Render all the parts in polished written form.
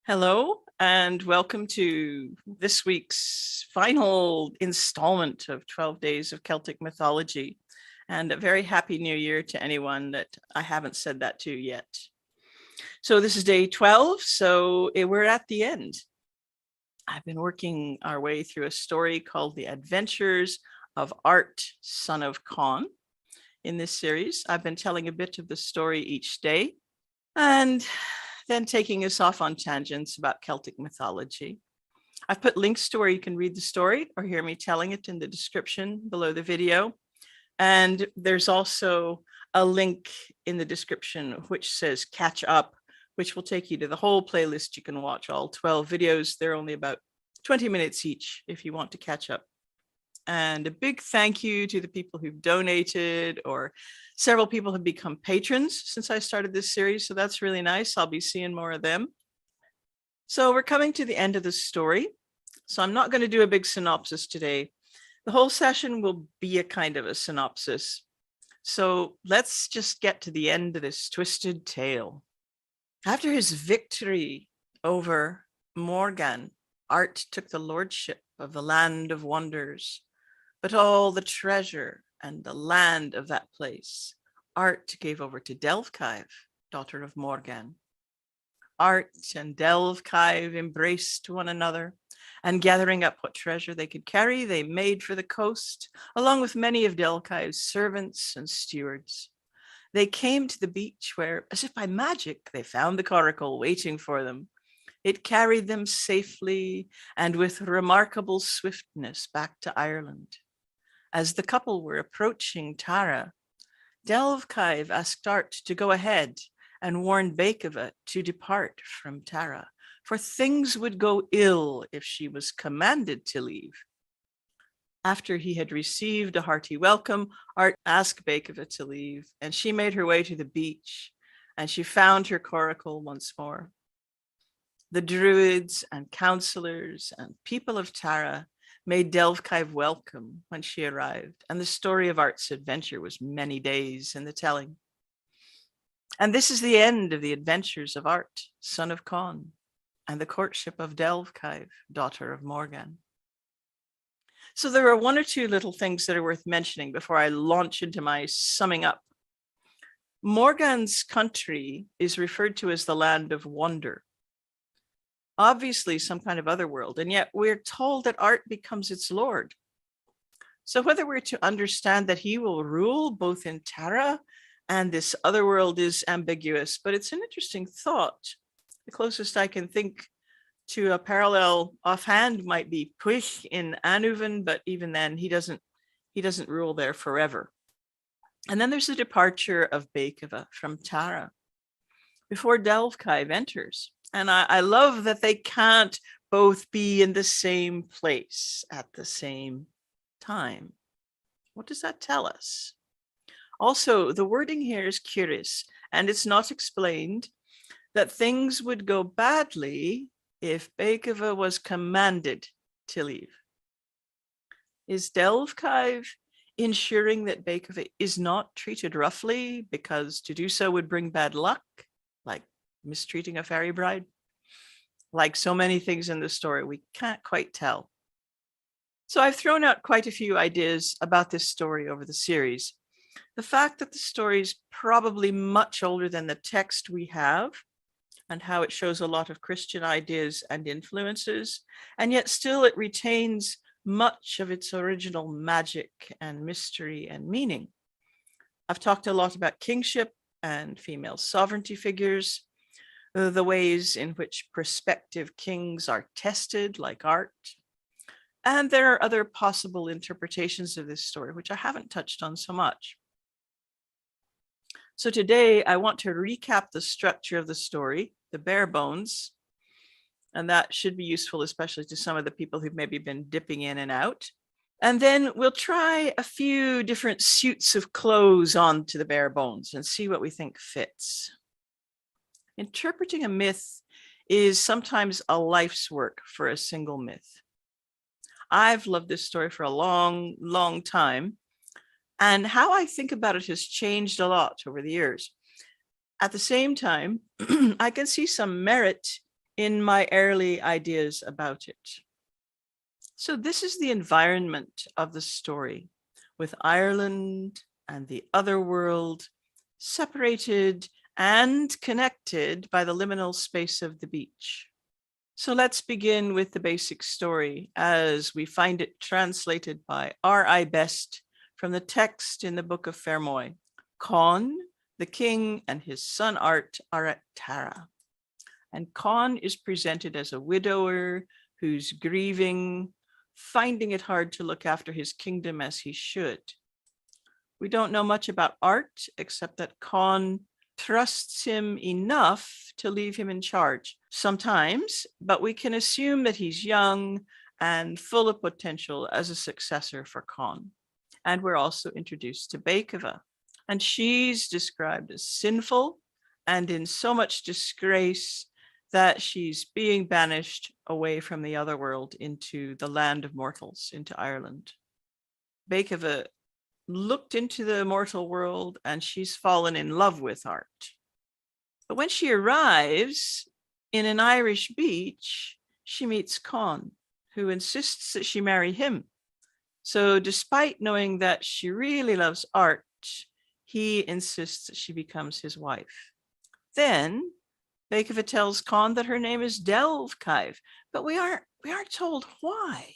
Hello, and welcome to this week's final installment of 12 Days of Celtic Mythology. And a very happy new year to anyone that I haven't said that to yet. So this is day 12, so we're at the end. I've been working our way through a story called The Adventures of Art, Son of Conn. In this series, I've been telling a bit of the story each day, and then taking us off on tangents about Celtic mythology. I've put links to where you can read the story or hear me telling it in the description below the video. And there's also a link in the description which says catch up, which will take you to the whole playlist. You can watch all 12 videos. They're only about 20 minutes each if you want to catch up. And a big thank you to the people who've donated, or several people have become patrons since I started this series. So that's really nice. I'll be seeing more of them. So we're coming to the end of the story. So I'm not going to do a big synopsis today. The whole session will be a kind of a synopsis. So let's just get to the end of this twisted tale. After his victory over Morgan, Art took the lordship of the land of wonders. But all the treasure and the land of that place, Art gave over to Delfkive, daughter of Morgan. Art and Delfkive embraced one another, and gathering up what treasure they could carry, they made for the coast, along with many of Delfkive's servants and stewards. They came to the beach where, as if by magic, they found the coracle waiting for them. It carried them safely and with remarkable swiftness back to Ireland. As the couple were approaching Tara, Delfkive asked Art to go ahead and warned Beikva to depart from Tara, for things would go ill if she was commanded to leave. After he had received a hearty welcome, Art asked Beikva to leave, and she made her way to the beach, and she found her coracle once more. The druids and counselors and people of Tara made Delfkive welcome when she arrived, and the story of Art's adventure was many days in the telling. And this is the end of the adventures of Art, son of Conn, and the courtship of Delfkive, daughter of Morgan. So there are one or two little things that are worth mentioning before I launch into my summing up. Morgan's country is referred to as the land of wonder. Obviously some kind of other world, and yet we're told that Art becomes its lord. So whether we're to understand that he will rule both in Tara and this other world is ambiguous, but it's an interesting thought. The closest I can think to a parallel offhand might be Puich in Anuvan, but even then he doesn't rule there forever. And then there's the departure of Beikva from Tara before Delfkive enters. And I love that they can't both be in the same place at the same time. What does that tell us? Also, the wording here is curious, and it's not explained that things would go badly if Beikva was commanded to leave. Is Delfkive ensuring that Beikva is not treated roughly because to do so would bring bad luck, like mistreating a fairy bride? Like so many things in the story, we can't quite tell. So I've thrown out quite a few ideas about this story over the series. The fact that the story is probably much older than the text we have, and how it shows a lot of Christian ideas and influences, and yet still it retains much of its original magic and mystery and meaning. I've talked a lot about kingship and female sovereignty figures, the ways in which prospective kings are tested, like Art. And there are other possible interpretations of this story, which I haven't touched on so much. So today I want to recap the structure of the story, the bare bones, and that should be useful, especially to some of the people who've maybe been dipping in and out. And then we'll try a few different suits of clothes onto the bare bones and see what we think fits. Interpreting a myth is sometimes a life's work for a single myth. I've loved this story for a long, long time, and how I think about it has changed a lot over the years. At the same time, I can see some merit in my early ideas about it. So this is the environment of the story, with Ireland and the other world separated and connected by the liminal space of the beach. So let's begin with the basic story as we find it translated by R.I. Best from the text in the Book of Fermoy. Con, the king, and his son Art are at Tara. And Con is presented as a widower who's grieving, finding it hard to look after his kingdom as he should. We don't know much about Art except that Con trusts him enough to leave him in charge sometimes, but we can assume that he's young and full of potential as a successor for Con. And we're also introduced to Beikva, and she's described as sinful and in so much disgrace that she's being banished away from the other world into the land of mortals, into Ireland. Beikva looked into the mortal world and she's fallen in love with Art. But when she arrives in an Irish beach, she meets Con, who insists that she marry him. So despite knowing that she really loves Art, he insists that she becomes his wife. Then Beikva tells Con that her name is Delvkive, but we aren't told why.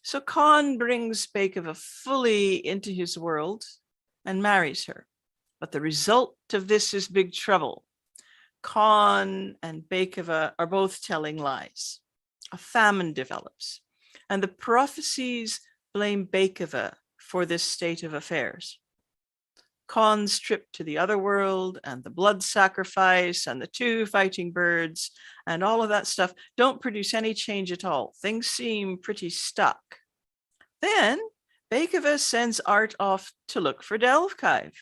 So Con brings Beikva fully into his world and marries her. But the result of this is big trouble. Con and Beikva are both telling lies. A famine develops, and the prophecies blame Beikva for this state of affairs. Con's trip to the other world and the blood sacrifice and the two fighting birds and all of that stuff don't produce any change at all. Things seem pretty stuck. Then Beikva sends Art off to look for Delvkive.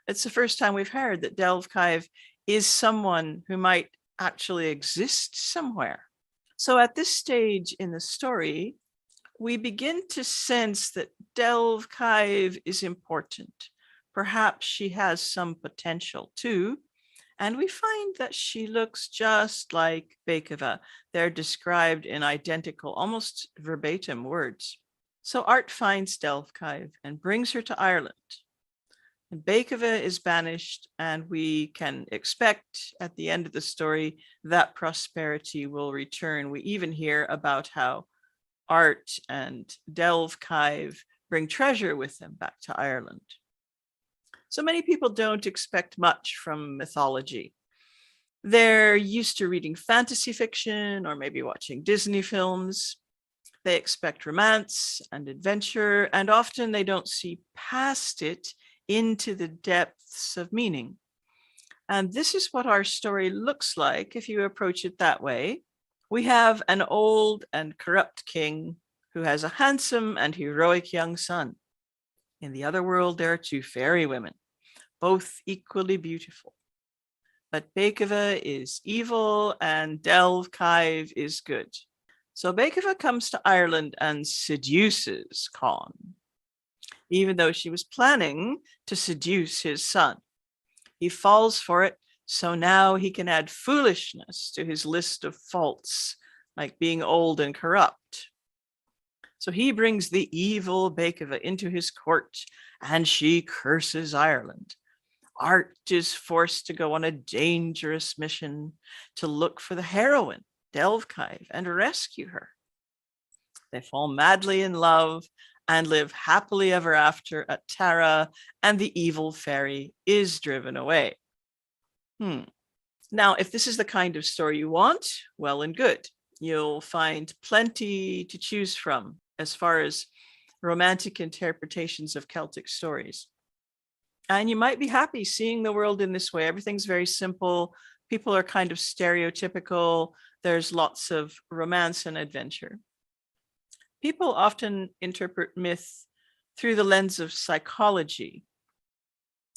It's the first time we've heard that Delvkive is someone who might actually exist somewhere. So at this stage in the story, we begin to sense that Delvkive is important. Perhaps she has some potential too. And we find that she looks just like Beikva. They're described in identical, almost verbatim words. So Art finds Delvkive and brings her to Ireland. And Beikva is banished, and we can expect at the end of the story that prosperity will return. We even hear about how Art and Delvkive bring treasure with them back to Ireland. So many people don't expect much from mythology. They're used to reading fantasy fiction or maybe watching Disney films. They expect romance and adventure, and often they don't see past it into the depths of meaning. And this is what our story looks like if you approach it that way. We have an old and corrupt king who has a handsome and heroic young son. In the other world, there are two fairy women, both equally beautiful. But Beikva is evil and Delvkive is good. So Beikva comes to Ireland and seduces Con, even though she was planning to seduce his son. He falls for it, so now he can add foolishness to his list of faults, like being old and corrupt. So he brings the evil Beikva into his court, and she curses Ireland. Art is forced to go on a dangerous mission to look for the heroine, Delvkive, and rescue her. They fall madly in love and live happily ever after at Tara, and the evil fairy is driven away. Now, if this is the kind of story you want, well and good. You'll find plenty to choose from as far as romantic interpretations of Celtic stories. And you might be happy seeing the world in this way. Everything's very simple. People are kind of stereotypical. There's lots of romance and adventure. People often interpret myth through the lens of psychology.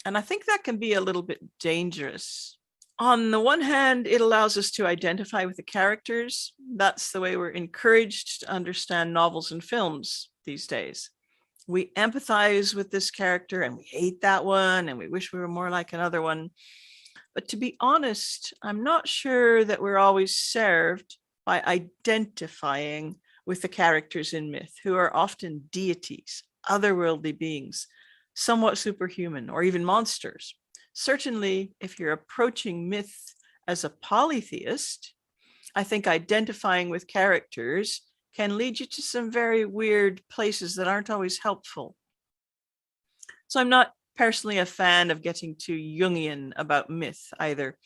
And I think that can be a little bit dangerous. On the one hand, it allows us to identify with the characters. That's the way we're encouraged to understand novels and films these days. We empathize with this character and we hate that one and we wish we were more like another one. But to be honest, I'm not sure that we're always served by identifying with the characters in myth, who are often deities, otherworldly beings, somewhat superhuman, or even monsters. Certainly, if you're approaching myth as a polytheist, I think identifying with characters can lead you to some very weird places that aren't always helpful. So I'm not personally a fan of getting too Jungian about myth either.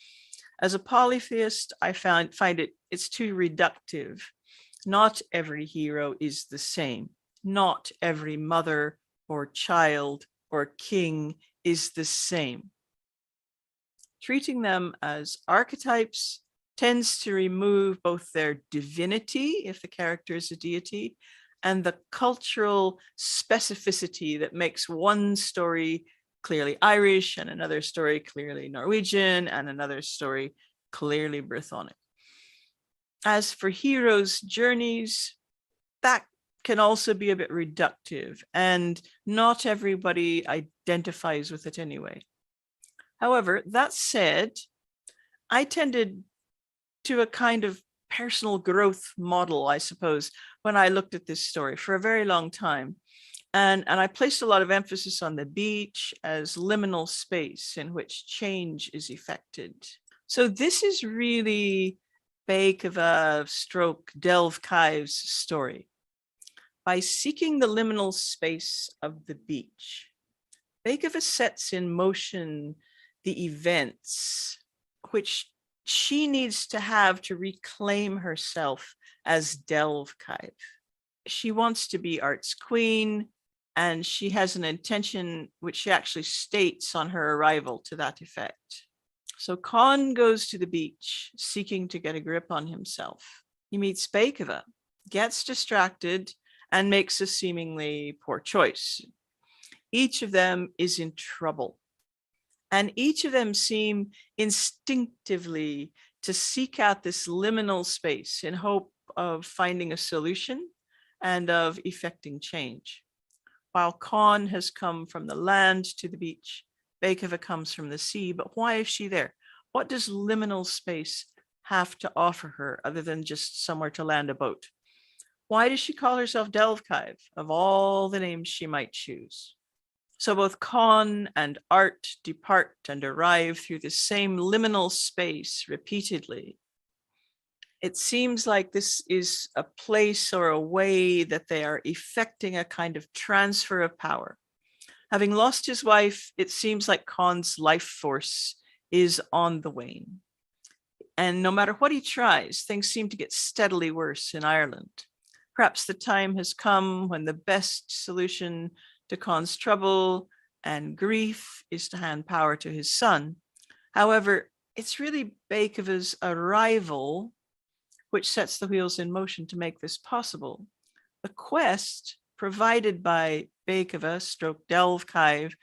As a polytheist, I find it's too reductive. Not every hero is the same. Not every mother or child or king is the same. Treating them as archetypes tends to remove both their divinity, if the character is a deity, and the cultural specificity that makes one story clearly Irish and another story clearly Norwegian and another story clearly Brythonic. As for heroes' journeys, that can also be a bit reductive, and not everybody identifies with it anyway. However, that said, I tended to a kind of personal growth model, I suppose, when I looked at this story for a very long time. And I placed a lot of emphasis on the beach as liminal space in which change is effected. So this is really Beikova stroke Delve Kive's story. By seeking the liminal space of the beach, Beikova sets in motion the events which she needs to have to reclaim herself as Delve Kive. She wants to be Art's queen, and she has an intention which she actually states on her arrival to that effect. So Con goes to the beach, seeking to get a grip on himself. He meets Beikova, gets distracted, and makes a seemingly poor choice. Each of them is in trouble, and each of them seem instinctively to seek out this liminal space in hope of finding a solution and of effecting change. While Con has come from the land to the beach, Beikova comes from the sea, but why is she there? What does liminal space have to offer her other than just somewhere to land a boat? Why does she call herself Delve Kive of all the names she might choose? So both Con and Art depart and arrive through the same liminal space repeatedly. It seems like this is a place or a way that they are effecting a kind of transfer of power. Having lost his wife, it seems like Con's life force is on the wane. And no matter what he tries, things seem to get steadily worse in Ireland. Perhaps the time has come when the best solution to Con's trouble and grief is to hand power to his son. However, it's really Beikova's arrival which sets the wheels in motion to make this possible. The quest provided by Beikova stroke Delve Kive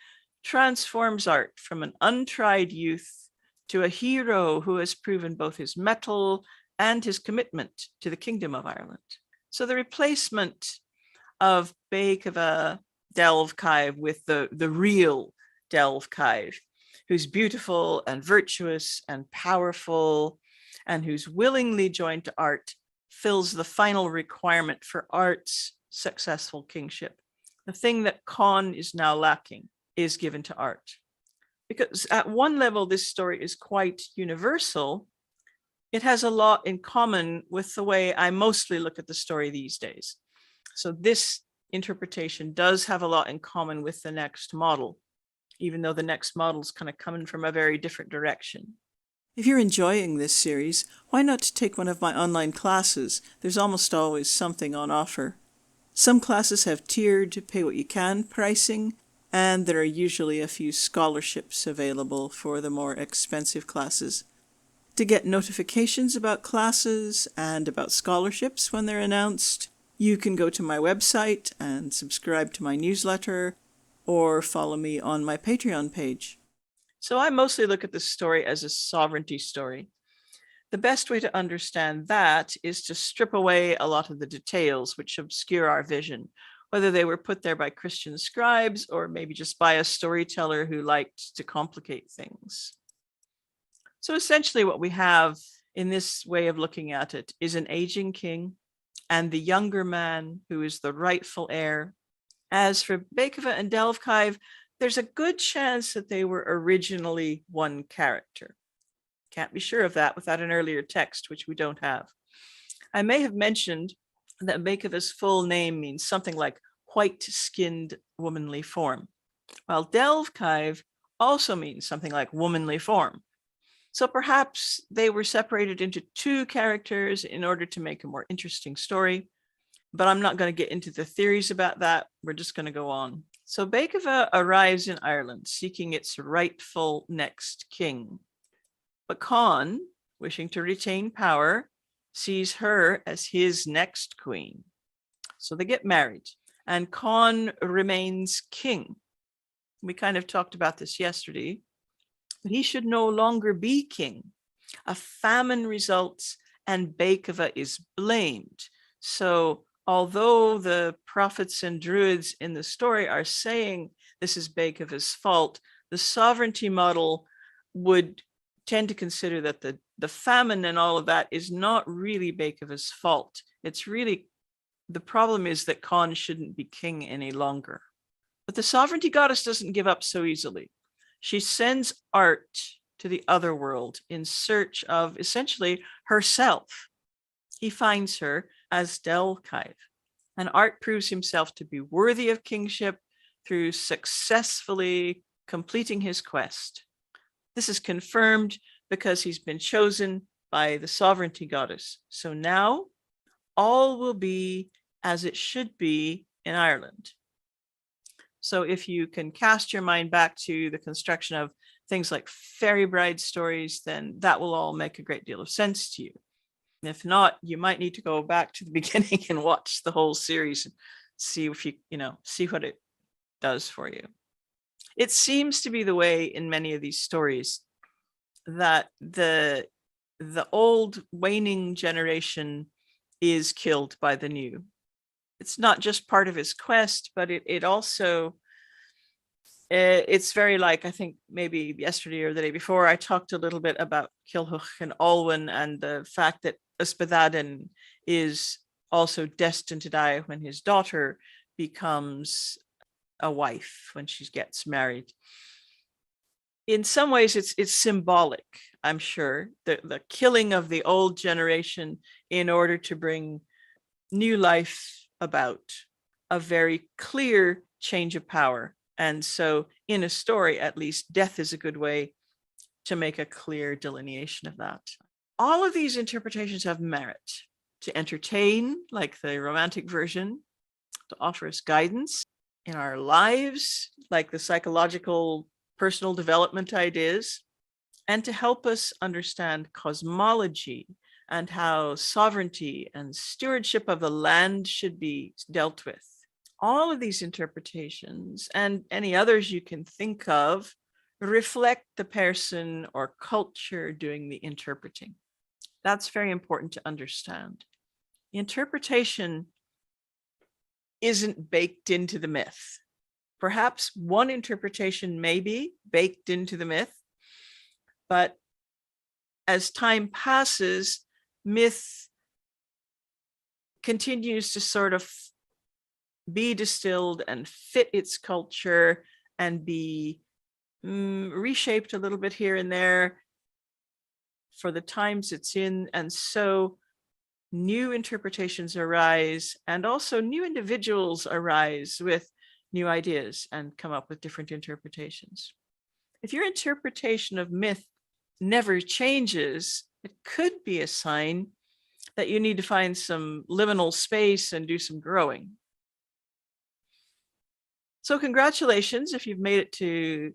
transforms Art from an untried youth to a hero who has proven both his mettle and his commitment to the Kingdom of Ireland. So the replacement of Beikova Delve Kive with the real Delve Kive, who's beautiful and virtuous and powerful, and who's willingly joined to Art, fills the final requirement for Art's successful kingship. The thing that Con is now lacking is given to Art. Because at one level, this story is quite universal. It has a lot in common with the way I mostly look at the story these days. So this interpretation does have a lot in common with the next model, even though the next model is kind of coming from a very different direction. If you're enjoying this series, why not take one of my online classes? There's almost always something on offer. Some classes have tiered pay what you can pricing, and there are usually a few scholarships available for the more expensive classes. To get notifications about classes and about scholarships when they're announced, you can go to my website and subscribe to my newsletter, or follow me on my Patreon page. So I mostly look at this story as a sovereignty story. The best way to understand that is to strip away a lot of the details which obscure our vision, whether they were put there by Christian scribes or maybe just by a storyteller who liked to complicate things. So essentially what we have in this way of looking at it is an aging king and the younger man who is the rightful heir. As for Beethoven and Delvkive, there's a good chance that they were originally one character. Can't be sure of that without an earlier text, which we don't have. I may have mentioned that Beethoven's full name means something like white-skinned womanly form, while Delvkive also means something like womanly form. So perhaps they were separated into two characters in order to make a more interesting story, but I'm not going to get into the theories about that. We're just going to go on. So Beethoven arrives in Ireland seeking its rightful next king. But Conn, wishing to retain power, sees her as his next queen. So they get married, and Conn remains king. We kind of talked about this yesterday, but he should no longer be king. A famine results, and Beethoven is blamed. So although the prophets and druids in the story are saying this is Beethoven's fault, the sovereignty model would tend to consider that the famine and all of that is not really Beethoven's fault. It's really, the problem is that Conn shouldn't be king any longer. But the sovereignty goddess doesn't give up so easily. She sends Art to the other world in search of essentially herself. He finds her as Delvkive, and Art proves himself to be worthy of kingship through successfully completing his quest. This is confirmed because he's been chosen by the sovereignty goddess. So now all will be as it should be in Ireland. So if you can cast your mind back to the construction of things like fairy bride stories, then that will all make a great deal of sense to you. If not, you might need to go back to the beginning and watch the whole series and see if you see what it does for you. It seems to be the way in many of these stories that the old waning generation is killed by the new. It's not just part of his quest, but it also, it's very like, I think maybe yesterday or the day before, I talked a little bit about Kilhuch and Olwen and the fact that Ysbyddaden is also destined to die when his daughter becomes a wife, when she gets married. In some ways, it's symbolic, I'm sure, the killing of the old generation in order to bring new life about, a very clear change of power. And so in a story, at least, death is a good way to make a clear delineation of that. All of these interpretations have merit: to entertain, like the romantic version, to offer us guidance in our lives, like the psychological personal development ideas, and to help us understand cosmology and how sovereignty and stewardship of the land should be dealt with. All of these interpretations, and any others you can think of, reflect the person or culture doing the interpreting. That's very important to understand. The interpretation isn't baked into the myth. Perhaps one interpretation may be baked into the myth, but as time passes, myth continues to sort of be distilled and fit its culture and be reshaped a little bit here and there for the times it's in. And so new interpretations arise, and also new individuals arise with new ideas and come up with different interpretations. If your interpretation of myth never changes, it could be a sign that you need to find some liminal space and do some growing. So congratulations if you've made it to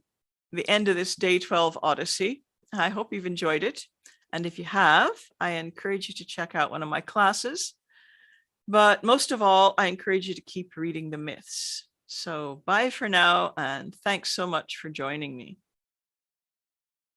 the end of this Day 12 Odyssey. I hope you've enjoyed it. And if you have, I encourage you to check out one of my classes. But most of all, I encourage you to keep reading the myths. So bye for now, and thanks so much for joining me.